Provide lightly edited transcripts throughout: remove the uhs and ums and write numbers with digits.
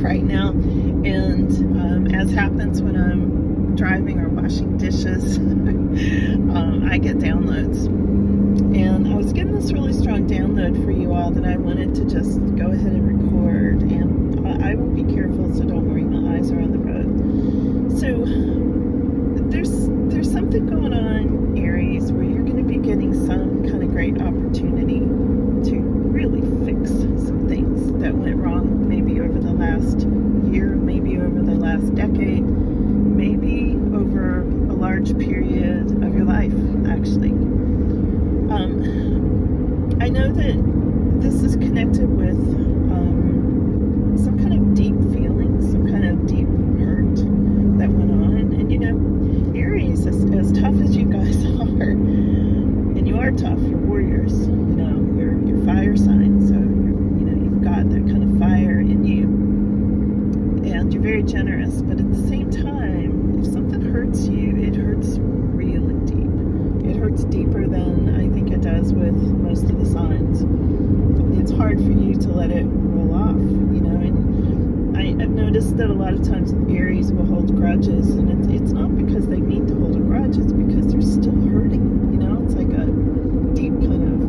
right now, and as happens when I'm driving or washing dishes, I get downloads. And I was getting this really strong download for you all that I wanted to just go ahead and record, and I will be careful, so don't worry, my eyes are on the road. So there's something going on, Aries, where you're going to be getting some kind of great opportunity to really fix some things that went wrong, maybe over the last year, maybe over the last decade, maybe over a large period of your life, actually. I know that this is connected with some kind of deep feeling, some kind of deep hurt that went on. And you know, Aries, as tough as you guys are, and you are tough, you're warriors, you know, you're fire signs, so you've got that kind of fire in you, and you're very generous. But at the same time, if something hurts you, it hurts really deep. It hurts deeper than I think it does with most of the signs. It's hard for you to let it roll off, you know. And I've noticed that a lot of times Aries will hold grudges, and it's not because they need to hold a grudge, it's because they're still hurting, you know. It's like a deep kind of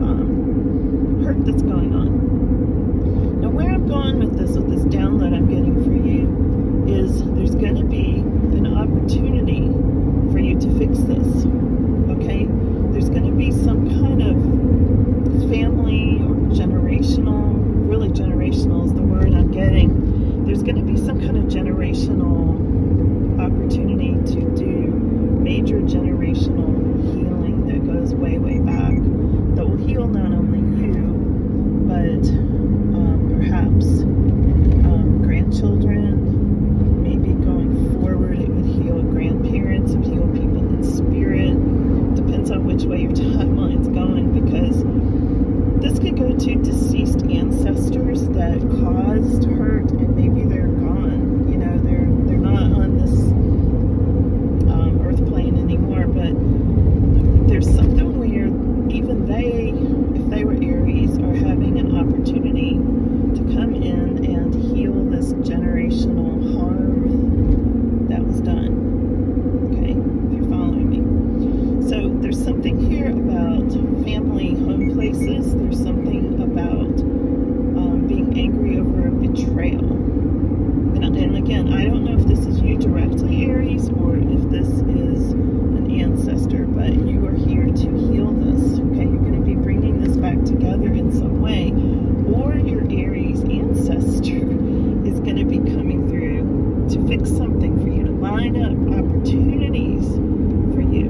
hurt that's going on. Now, where I'm going with this download I'm getting for you, is there's going to be an opportunity for you to fix this. Okay, there's going to be some kind of family or generational, really generational is the word I'm getting. There's going to be some kind of generational opportunity to do major generational healing that goes way, way back, that will heal not only you, but perhaps grandchildren. Maybe going forward it would heal grandparents, it would heal people in spirit. Depends on which way your timeline's going, because this could go to deceased ancestors that caused hurt, and maybe they're gone. You know, they're not on this earth plane anymore, but there's something where even they, if they were Aries, are having an opportunity to come in and heal this generational harm that was done. Okay, if you're following me. So there's something here about family home places. There's something about being angry over a betrayal. And again, I don't know if this is you directly, Aries, or if this is an ancestor, but you are here to heal this. Okay, you're going to be bringing this back together in some way, or your Aries ancestor is going to be coming through to fix something for you, to line up opportunities for you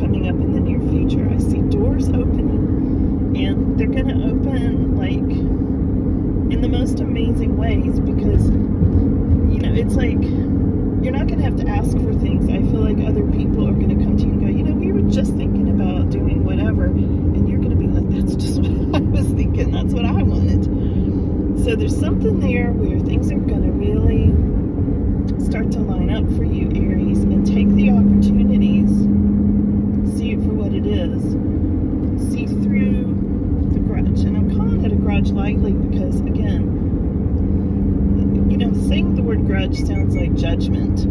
coming up in the near future. I see doors opening, and they're going to open like in the most amazing ways, because you know, it's like you're not going to have to ask for things. I feel like other people are going to come to you and go, you know, we were just thinking about doing whatever, and you're going to be like, that's just what I was thinking, that's what I wanted. So there's something there where things are going to really start to line up for you, Aries, and take the opportunities, see it for what it is, see through the grudge. And I'm calling it a grudge lightly because, again, you know, saying the word grudge sounds like judgment,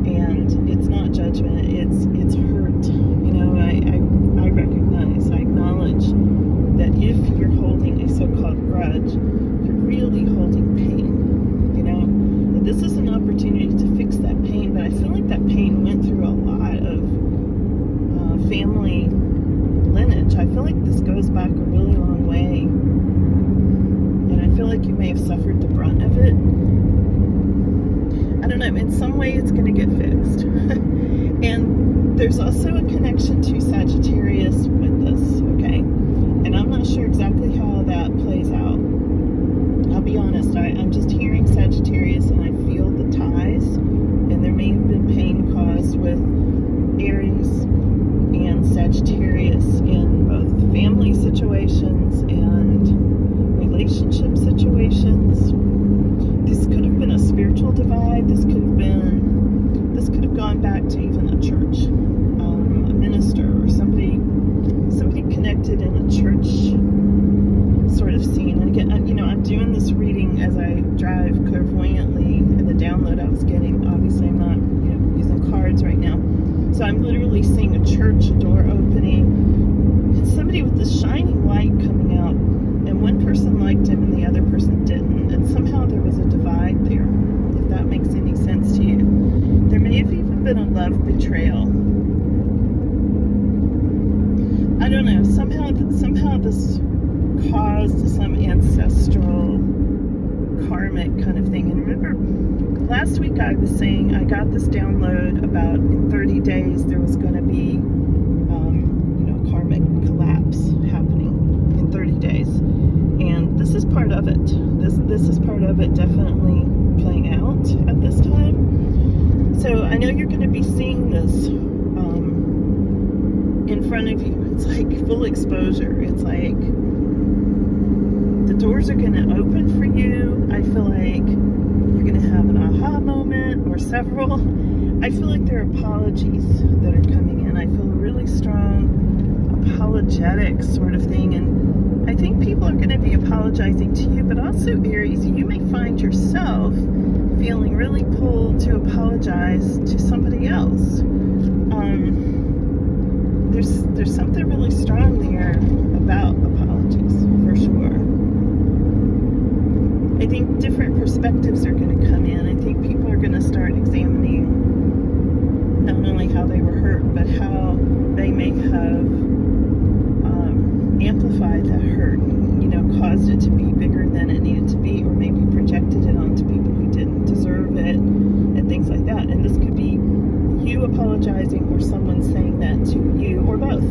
and it's not judgment, it's hurt. You know, I recognize, I acknowledge that if you're holding a so-called grudge, you're really holding pain, you know. And this is an opportunity to fix that pain, but I feel like that pain went through a lot of family lineage. I feel like this goes back a really long way, and I feel like you may have suffered the brunt of it. I don't know, in some way it's going to get fixed. And there's also a connection to Sagittarius with this, okay? And I'm not sure exactly how that plays out. I'll be honest, I'm just hearing Sagittarius and I feel the ties, and there may have been pain caused with Aries and Sagittarius in both family situations and relationship situations. This could have been a spiritual divide. This could have gone back to even a church, a minister or something. some ancestral karmic kind of thing. And remember, last week I was saying I got this download about in 30 days there was going to be, karmic collapse happening in 30 days. And this is part of it. This is part of it definitely playing out at this time. So I know you're going to be seeing this in front of you. It's like full exposure. It's like the doors are going to open for you. I feel like you're going to have an aha moment or several. I feel like there are apologies that are coming in. I feel a really strong apologetic sort of thing. And I think people are going to be apologizing to you, but also Aries, you may find yourself feeling really pulled to apologize to somebody else. There's something really strong there about apologies, for sure. I think different perspectives are going to come in. I think people are going to start examining not only how they were hurt, but how they may have amplified that hurt, caused it to be bigger than it needed to be, or maybe projected it onto people who didn't deserve it, and things like that. And this could be you apologizing or someone saying that to you, or both.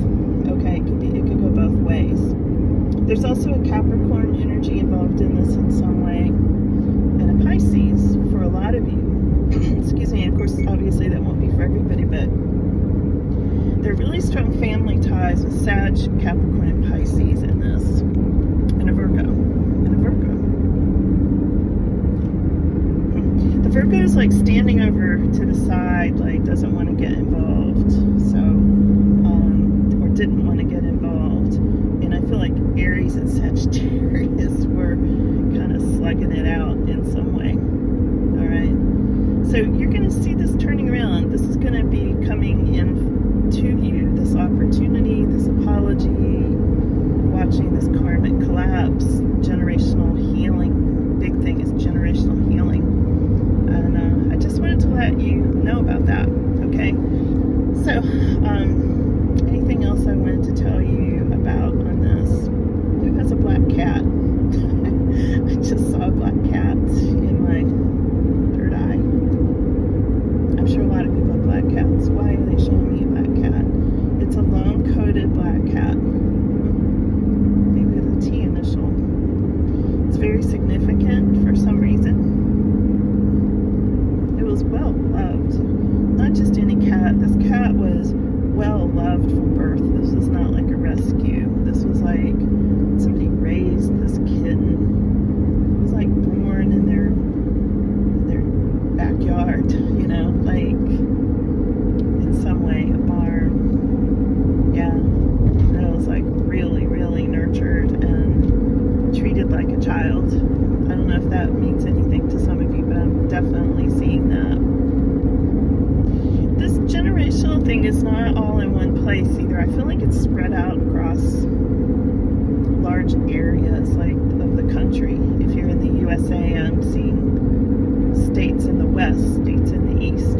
Okay, it could go both ways. There's also a Capricorn energy involved in this in some way, and a Pisces for a lot of you. Excuse me. Of course, obviously that won't be for everybody, but there are really strong family ties with Sag, Capricorn, and Pisces in this, and a Virgo. The Virgo is like standing over to the side, like doesn't want to get involved, or didn't want to get involved. And I feel like Aries and Sagittarius were kind of slugging it out in some way. All right. So you're going to see this turning around. This is going to be coming in to you, this opportunity, this apology, watching this karmic collapse, generational healing. Big thing is generational healing. And I just wanted to let you know about that, okay? So, anything else I wanted to tell you about on this? Who has a black cat? I just saw a black cat in my third eye. I'm sure a lot of people have black cats. Why are they showing me a black cat? It's a long-coated black cat. Maybe with a T initial. It's very significant for some reason. It was well loved. Not just any cat. This cat was well loved from birth. This was not like a rescue. This was like somebody raised this kitten. It was like born in their backyard, like in some way a barn. Yeah. And it was like really, really nurtured and treated like a child. I don't know if that means anything to some of you, but I'm definitely seeing that. This generational thing is not all in one place either. I feel like it's spread out across large areas like of the country. If you're in the USA, I'm seeing states in the west, states in the east,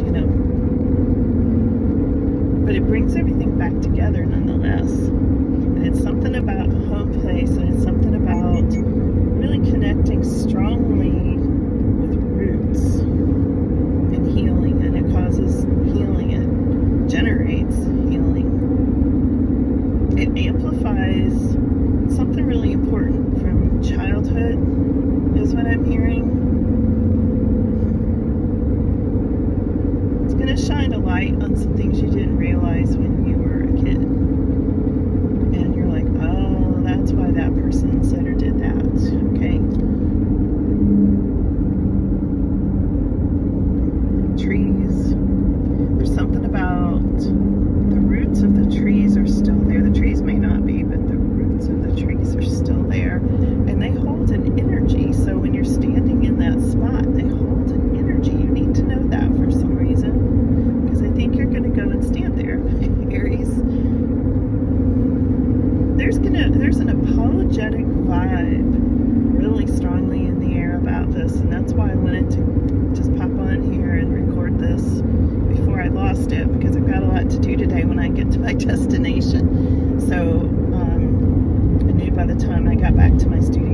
But it brings everything back together nonetheless. And it's something about home place, and it's something about really connecting strongly with roots and healing, and it causes healing, it generates healing. It amplifies something really important from childhood, is what I'm hearing. It's going to shine a light on some things you didn't realize when you were a kid. And you're like, oh, that's why that person said or did that. Okay. Trees. There's something about the roots of the trees are still there. The trees may not be, but the roots of the trees are still there. And they hold an energy. So when you're standing in that spot, they hold an energy. You need to know that for some reason. Because I think you're going to go and stand there, Aries. There's an apologetic vibe really strongly in the air about this, and that's why I wanted to just pop on here and record this before I lost it, because I've got a lot to do today when I get to my destination. So I knew by the time I got back to my studio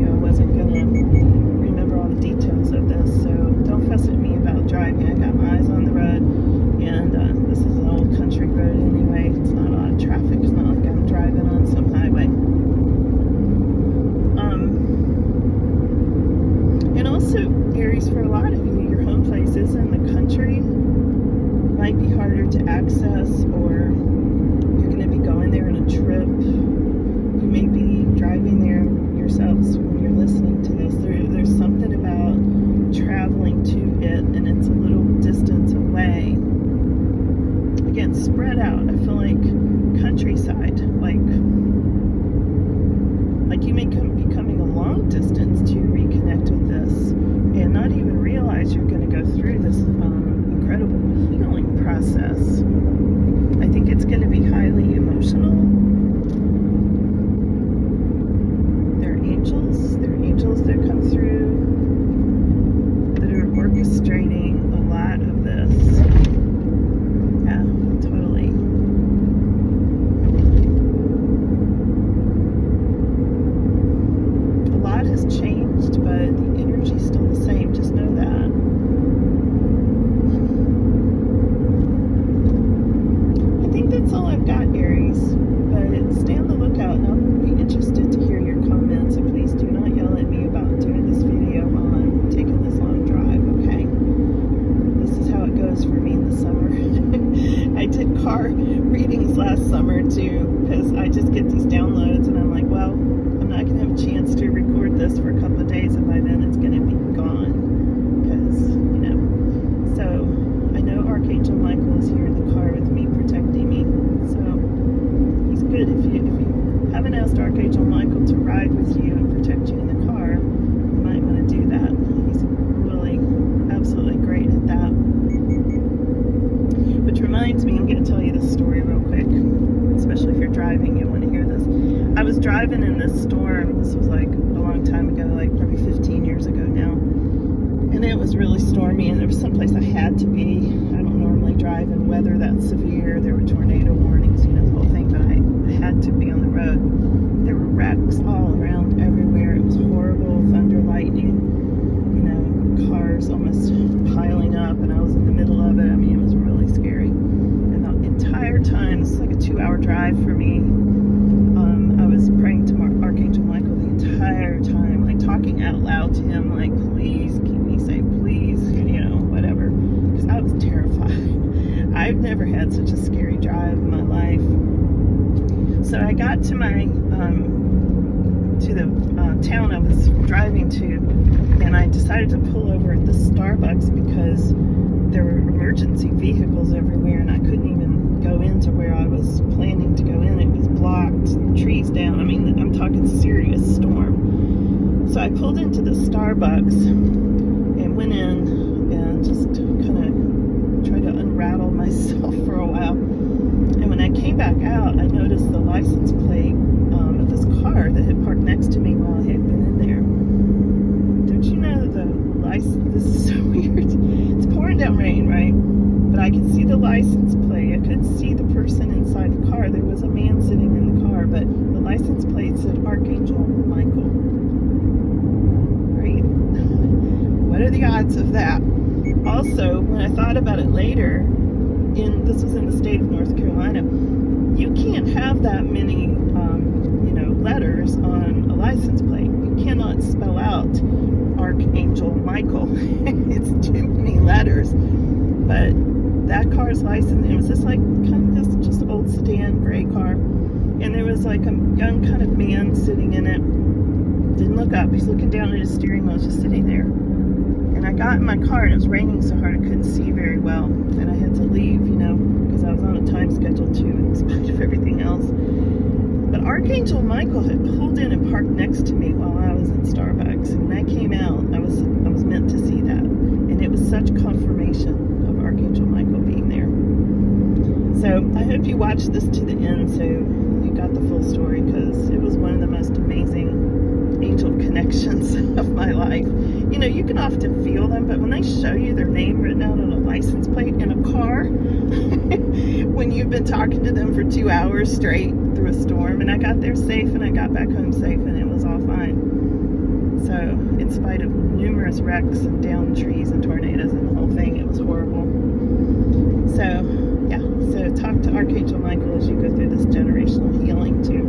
changed, but the energy's still the same. Just know that. I think that's all I've got, Aries. But stay on the lookout, and I'll be interested to hear your comments. So please do not yell at me about doing this video while I'm taking this long drive, okay? This is how it goes for me in the summer. I did car readings last summer too, because I just get these downloads, and I'm like, well, I'm not going to have a chance to record this for a couple of days, and by then it's going to be gone. Because, you know, so I know Archangel Michael is here in the car with me, protecting me. So he's good. If you haven't asked Archangel Michael to ride with you and protect you in the car, you might want to do that. He's really absolutely great at that. Which reminds me, I'm going to tell you this story real quick, especially if you're driving, you want to hear this. I was driving in this storm. This was like a long time ago, like probably 15 years ago now. And it was really stormy, and there was someplace I had to be. I don't normally drive in weather that severe. There were tornado warnings, you know, the whole thing, but I had to be on the road. There were wrecks all around everywhere. It was horrible, thunder, lightning, you know, cars almost piling up, and I was in the middle of it. I mean, it was really scary. And the entire time, it's like a 2-hour drive for me, I was praying to Archangel Michael the entire time, like talking out loud to him, like, please keep me safe, please, you know, whatever, because I was terrified. I've never had such a scary drive in my life. So I got to the town I was driving to, and I decided to pull over at the Starbucks because there were emergency vehicles everywhere, and I couldn't even go into where I was planning to go in. It was blocked, trees down. I mean, I'm talking serious storm. So I pulled into the Starbucks and went in and just kind of tried to unrattle myself for a while. And when I came back out, I noticed the license plate of this car that had parked next to me while I had been in there. Don't you know that the license, this is so weird. It's pouring down rain, right? But I could see the license plate. I couldn't see the person inside the car. There was a man sitting in the car, but the license plate said Archangel Michael. Right? What are the odds of that? Also, when I thought about it later, this was in the state of North Carolina, you can't have that many, you know, letters on a license plate. You cannot spell out Archangel Michael. It's too many letters. But that car's license, it was just like kind of this just old sedan gray car, and there was like a young kind of man sitting in it. Didn't look up. He's looking down at his steering wheel, just sitting there. And I got in my car, and it was raining so hard I couldn't see very well, and I had to leave, you know, because I was on a time schedule too, in spite of everything else. But Archangel Michael had pulled in and parked next to me while I was in Starbucks, and when I came out, I was meant to see that, and it was such confirmation of Archangel Michael being there. So I hope you watched this to the end, so you got the full story, because it was one of the most amazing angel connections of my life. You know, you can often feel them, but when they show you their name written out on a license plate in a car, when you've been talking to them for 2 hours straight through a storm, and I got there safe, and I got back home safe, and it was all fine. So, in spite of numerous wrecks and downed trees and tornadoes and the whole thing, it was horrible. So, yeah, so talk to Archangel Michael as you go through this generational healing too.